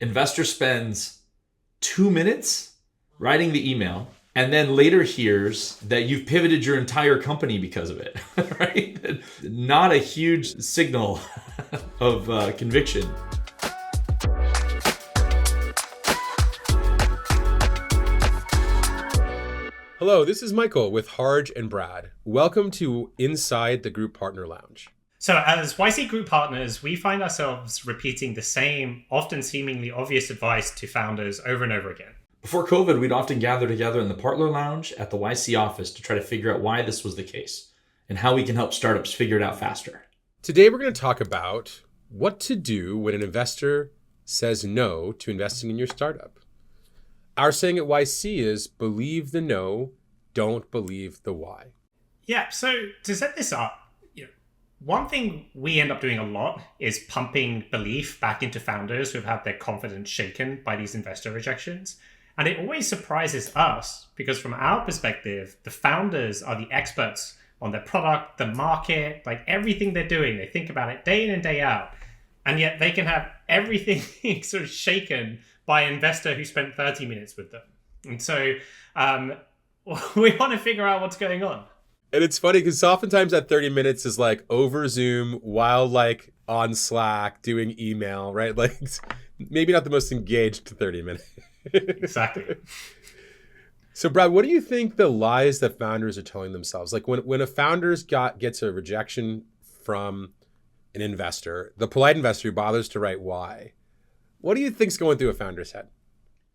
Investor spends 2 minutes writing the email and then later hears that you've pivoted your entire company because of it, right? Not a huge signal of conviction. Hello, this is Michael with Harj and Brad. Welcome to Inside the Group Partner Lounge. So as YC Group partners, we find ourselves repeating the same, often seemingly obvious advice to founders over and over again. Before COVID, we'd often gather together in the Partner Lounge at the YC office to try to figure out why this was the case and how we can help startups figure it out faster. Today, we're going to talk about what to do when an investor says no to investing in your startup. Our saying at YC is believe the no, don't believe the why. Yeah, so to set this up, one thing we end up doing a lot is pumping belief back into founders who've had their confidence shaken by these investor rejections. And it always surprises us because from our perspective, the founders are the experts on their product, the market, like everything they're doing. They think about it day in and day out. And yet they can have everything sort of shaken by an investor who spent 30 minutes with them. And so we want to figure out what's going on. And it's funny because oftentimes that 30 minutes is like over Zoom while like on Slack doing email, right? Like it's maybe not the most engaged 30 minutes. Exactly. So Brad, what do you think the lies that founders are telling themselves? Like when a founder gets a rejection from an investor, the polite investor who bothers to write why, what do you think's going through a founder's head?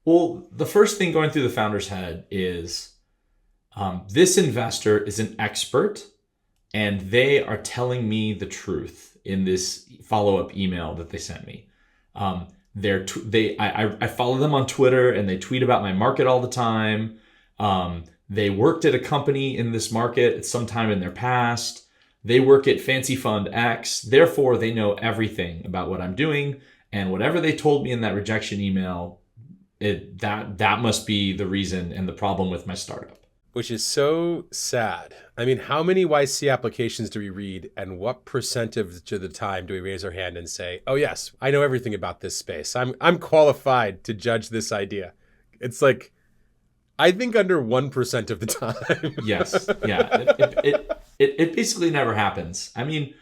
Well, the first thing going through the founder's head is this investor is an expert and they are telling me the truth in this follow-up email that they sent me. I follow them on Twitter and they tweet about my market all the time. They worked at a company in this market at some time in their past. They work at Fancy Fund X. Therefore, they know everything about what I'm doing. And whatever they told me in that rejection email, that must be the reason and the problem with my startup. Which is so sad. I mean, how many YC applications do we read and what percentage of the time do we raise our hand and say, oh yes, I know everything about this space. I'm qualified to judge this idea. It's like, I think under 1% of the time. Yes. Yeah. It basically never happens. I mean,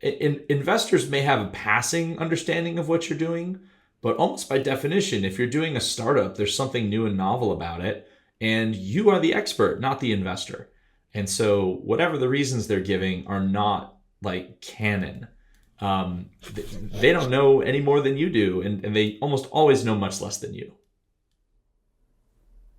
investors may have a passing understanding of what you're doing, but almost by definition, if you're doing a startup, there's something new and novel about it. And you are the expert, not the investor. And so whatever the reasons they're giving are not like canon. They don't know any more than you do. And they almost always know much less than you.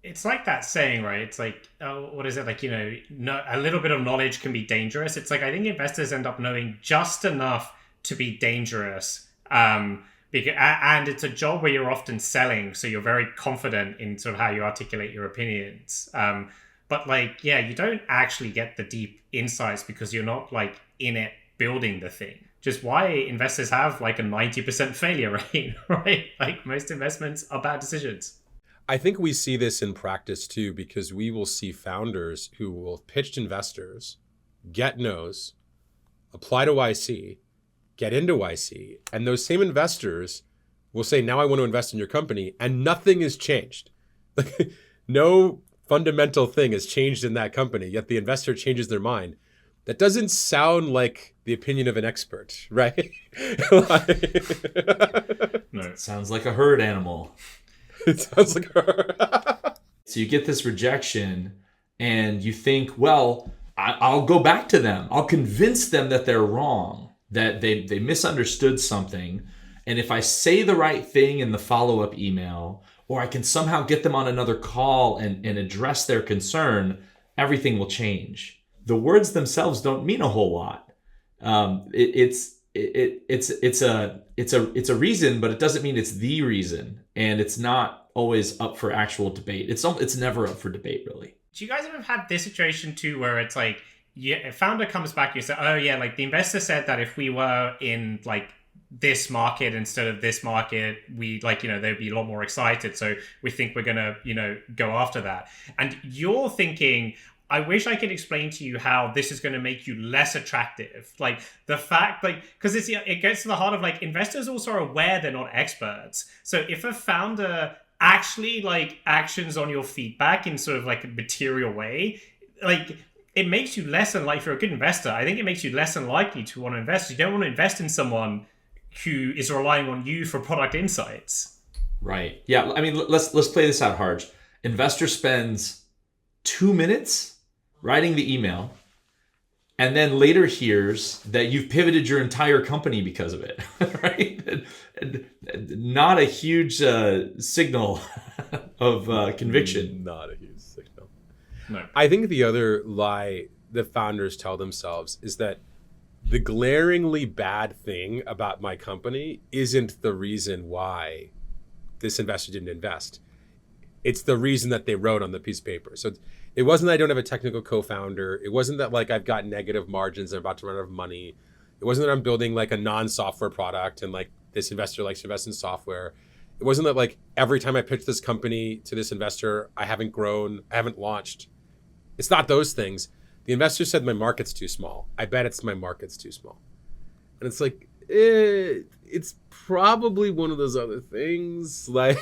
It's like that saying, right? It's like, what is it? Like, a little bit of knowledge can be dangerous. It's like, I think investors end up knowing just enough to be dangerous. And it's a job where you're often selling, so you're very confident in sort of how you articulate your opinions. But you don't actually get the deep insights because you're not like in it building the thing. Just why investors have like a 90% failure rate, right? Like most investments are bad decisions. I think we see this in practice too, because we will see founders who will pitch to investors, get no's, apply to YC, get into YC, and those same investors will say, now I want to invest in your company, and nothing has changed. No fundamental thing has changed in that company, yet the investor changes their mind. That doesn't sound like the opinion of an expert, right? No, it sounds like a herd animal. It sounds like a herd. So you get this rejection, and you think, well, I'll go back to them. I'll convince them that they're wrong, that they misunderstood something. And if I say the right thing in the follow-up email, or I can somehow get them on another call and address their concern, everything will change. The words themselves don't mean a whole lot. It's a reason, but it doesn't mean it's the reason. And it's not always up for actual debate. It's never up for debate, really. Do you guys ever have this situation too, where it's like, a founder comes back, you say, oh yeah, like the investor said that if we were in like this market instead of this market, we they'd be a lot more excited. So we think we're going to, go after that. And you're thinking, I wish I could explain to you how this is going to make you less attractive. Like the fact, like, because it gets to the heart of like investors also are aware they're not experts. So if a founder actually like actions on your feedback in sort of like a material way, like it makes you less unlikely, if you're a good investor, I think it makes you less unlikely to want to invest. You don't want to invest in someone who is relying on you for product insights. Right. Yeah. I mean, let's play this out, Harj. Investor spends 2 minutes writing the email, and then later hears that you've pivoted your entire company because of it, right? And not a huge signal of conviction. Not a huge signal. No. I think the other lie that founders tell themselves is that the glaringly bad thing about my company isn't the reason why this investor didn't invest. It's the reason that they wrote on the piece of paper. So it wasn't that I don't have a technical co-founder. It wasn't that like I've got negative margins and I'm about to run out of money. It wasn't that I'm building like a non-software product and like this investor likes to invest in software. It wasn't that like every time I pitch this company to this investor, I haven't grown, I haven't launched. It's not those things. The investor said my market's too small. I bet it's my market's too small. And it's like, it's probably one of those other things. Like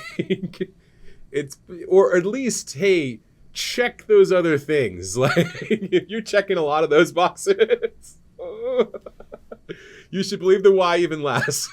it's, or at least, hey, check those other things. Like if you're checking a lot of those boxes, you should believe the why even less.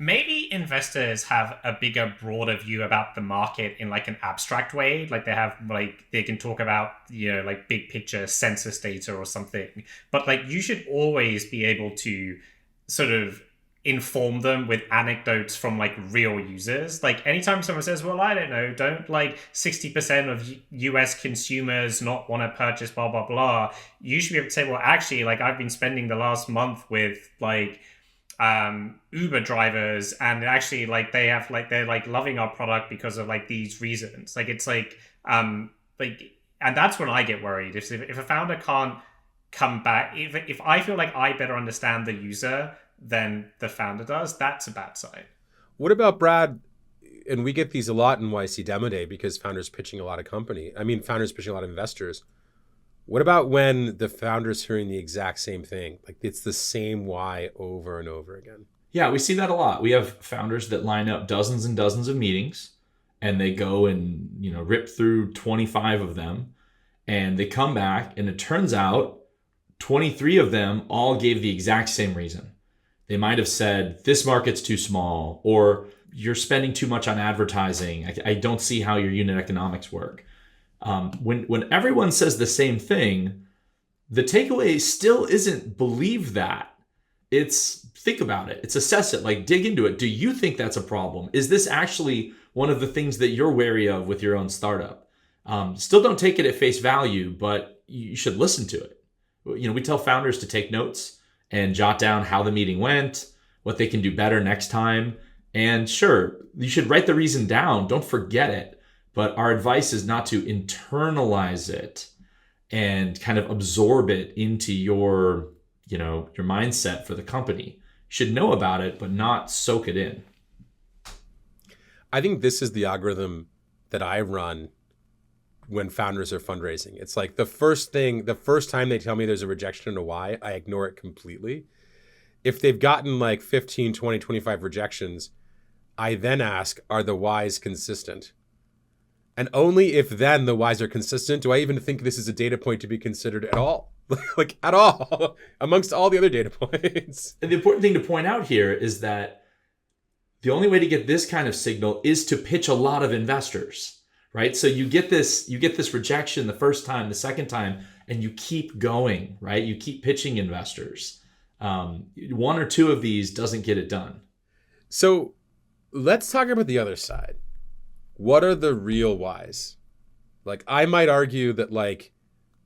Maybe investors have a bigger, broader view about the market in like an abstract way. Like they have, like they can talk about, you know, like big picture census data or something. But like you should always be able to sort of inform them with anecdotes from like real users. Like anytime someone says, well, I don't know, don't like 60% of US consumers not want to purchase blah, blah, blah. You should be able to say, well, actually, like I've been spending the last month with like Uber drivers, and actually like they have like they're like loving our product because of like these reasons. Like it's like and that's when I get worried. If a founder can't come back, if I feel like I better understand the user than the founder does, that's a bad sign. What about Brad? And we get these a lot in YC Demo Day because founders pitching a lot of founders pitching a lot of investors. What about when the founder's hearing the exact same thing? Like it's the same why over and over again. Yeah, we see that a lot. We have founders that line up dozens and dozens of meetings, and they go and, you know, rip through 25 of them, and they come back, and it turns out 23 of them all gave the exact same reason. They might have said, this market's too small, or you're spending too much on advertising. I don't see how your unit economics work. When everyone says the same thing, the takeaway still isn't believe that. It's think about it. It's assess it, like dig into it. Do you think that's a problem? Is this actually one of the things that you're wary of with your own startup? Still don't take it at face value, but you should listen to it. You know, we tell founders to take notes and jot down how the meeting went, what they can do better next time. And sure, you should write the reason down. Don't forget it. But our advice is not to internalize it and kind of absorb it into your mindset for the company. You should know about it, but not soak it in. I think this is the algorithm that I run when founders are fundraising. It's like the first time they tell me there's a rejection and a why, I ignore it completely. If they've gotten like 15, 20, 25 rejections, I then ask, are the whys consistent? And only if then the whys are consistent do I even think this is a data point to be considered at all. Like at all, amongst all the other data points. And the important thing to point out here is that the only way to get this kind of signal is to pitch a lot of investors, right? So you get this rejection the first time, the second time, and you keep going, right? You keep pitching investors. One or two of these doesn't get it done. So let's talk about the other side. What are the real whys? Like I might argue that like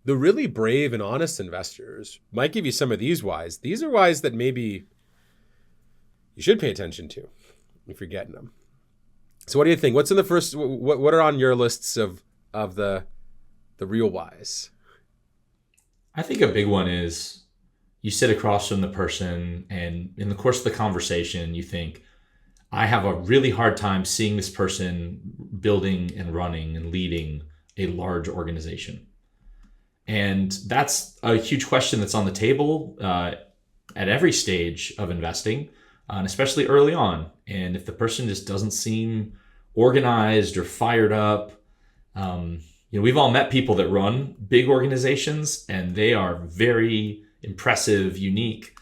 the really brave and honest investors might give you some of these whys. These are whys that maybe you should pay attention to if you're getting them. So what do you think? What's in the first, what are on your lists of the real whys? I think a big one is you sit across from the person and in the course of the conversation, you think, I have a really hard time seeing this person building and running and leading a large organization? And that's a huge question that's on the table at every stage of investing, and especially early on. And if the person just doesn't seem organized or fired up, we've all met people that run big organizations, and they are very impressive, unique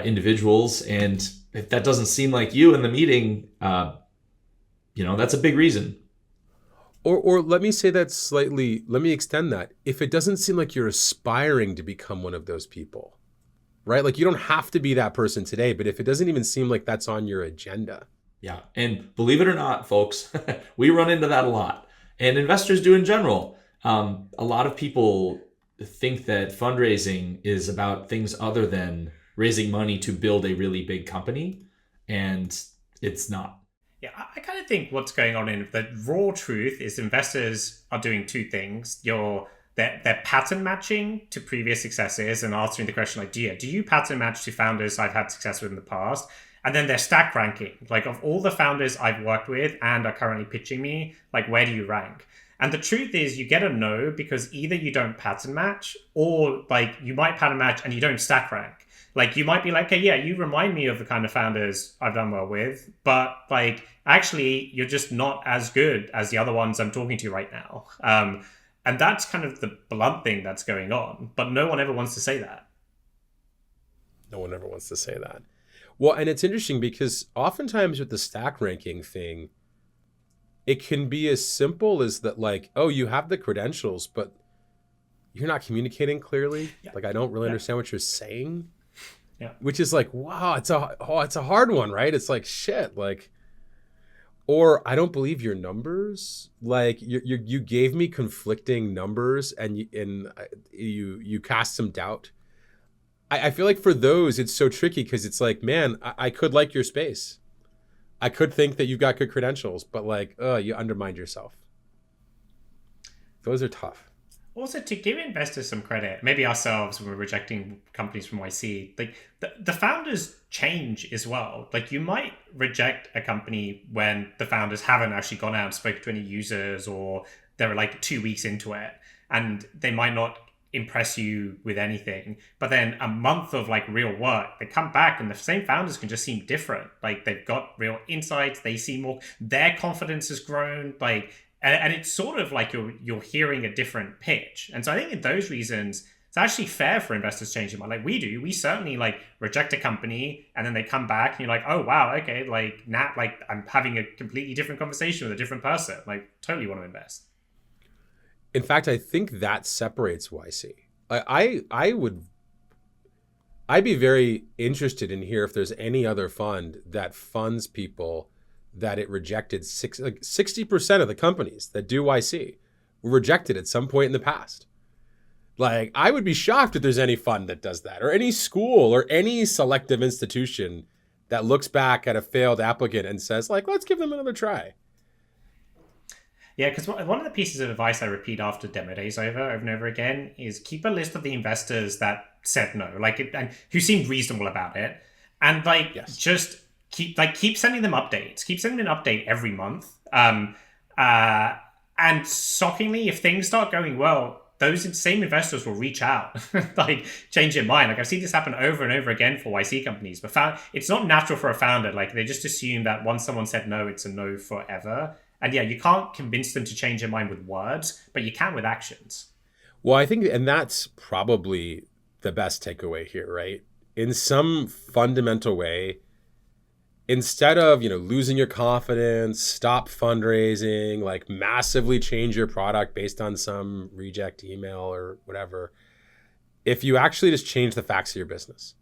individuals. And if that doesn't seem like you in the meeting, that's a big reason. Or let me say that slightly, let me extend that. If it doesn't seem like you're aspiring to become one of those people, right? Like you don't have to be that person today, but if it doesn't even seem like that's on your agenda. Yeah. And believe it or not, folks, we run into that a lot. And investors do in general. A lot of people think that fundraising is about things other than raising money to build a really big company. And it's not. Yeah, I kind of think what's going on in the raw truth is investors are doing two things. They're pattern matching to previous successes and answering the question like, do you pattern match to founders I've had success with in the past? And then they're stack ranking. Like of all the founders I've worked with and are currently pitching me, like where do you rank? And the truth is you get a no because either you don't pattern match or like you might pattern match and you don't stack rank. Like you might be like, okay, yeah, you remind me of the kind of founders I've done well with, but like actually you're just not as good as the other ones I'm talking to right now. And that's kind of the blunt thing that's going on, but no one ever wants to say that. No one ever wants to say that. Well, and it's interesting because oftentimes with the stack ranking thing, it can be as simple as that, like, oh, you have the credentials, but you're not communicating clearly. Yeah. Like, I don't really understand what you're saying. Yeah. Which is like, wow, it's a hard one, right? It's like, shit, like, or I don't believe your numbers. Like you gave me conflicting numbers and you cast some doubt. I feel like for those, it's so tricky because it's like, man, I could like your space. I could think that you've got good credentials, but like, you undermined yourself. Those are tough. Also, to give investors some credit, maybe ourselves when we're rejecting companies from YC, like the founders change as well. Like you might reject a company when the founders haven't actually gone out and spoken to any users, or they're like 2 weeks into it and they might not impress you with anything. But then a month of like real work, they come back and the same founders can just seem different. Like they've got real insights, they see more, their confidence has grown, like. And it's sort of like you're hearing a different pitch. And so I think in those reasons, it's actually fair for investors to change their mind. Like we do. We certainly like reject a company and then they come back and you're like, oh, wow, okay. Like now, like I'm having a completely different conversation with a different person. Like totally want to invest. In fact, I think that separates YC. I'd be very interested in here if there's any other fund that funds people that it rejected. 60% of the companies that do YC were rejected at some point in the past. Like, I would be shocked if there's any fund that does that, or any school or any selective institution that looks back at a failed applicant and says, like, let's give them another try. Yeah, because one of the pieces of advice I repeat after demo days over and over again is keep a list of the investors that said no, and who seemed reasonable about it, and just keep sending them updates. Keep sending an update every month. And shockingly, if things start going well, those same investors will reach out, change their mind. Like I've seen this happen over and over again for YC companies, but it's not natural for a founder. Like they just assume that once someone said no, it's a no forever. And yeah, you can't convince them to change their mind with words, but you can with actions. Well, I think, and that's probably the best takeaway here, right? In some fundamental way, instead of, losing your confidence, stop fundraising, like massively change your product based on some reject email or whatever, if you actually just change the facts of your business,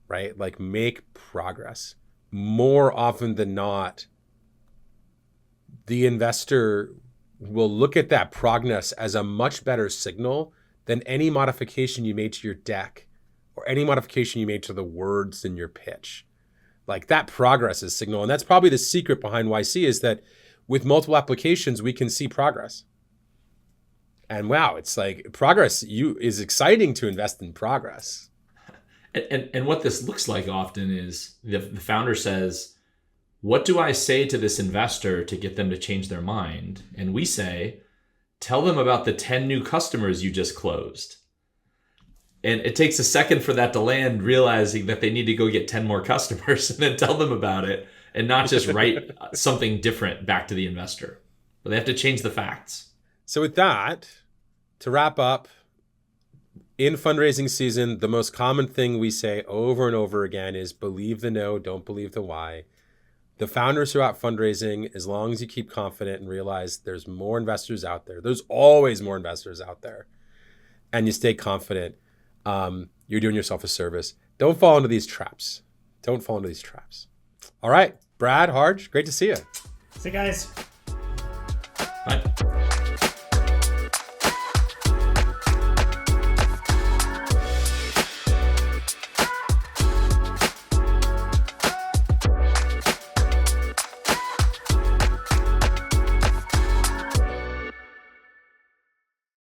right? Like make progress, more often than not, the investor will look at that progress as a much better signal than any modification you made to your deck or any modification you made to the words in your pitch. Like that progress is signal. And that's probably the secret behind YC is that with multiple applications, we can see progress. And wow, it's like progress is exciting to invest in progress. And what this looks like often is the founder says, what do I say to this investor to get them to change their mind? And we say, tell them about the 10 new customers you just closed. And it takes a second for that to land, realizing that they need to go get 10 more customers and then tell them about it and not just write something different back to the investor. But they have to change the facts. So with that, to wrap up, in fundraising season, the most common thing we say over and over again is believe the no, don't believe the why. The founders who are out fundraising, as long as you keep confident and realize there's more investors out there, there's always more investors out there, and you stay confident, you're doing yourself a service. Don't fall into these traps. Don't fall into these traps. All right, Brad, Harj, great to see you. See you guys.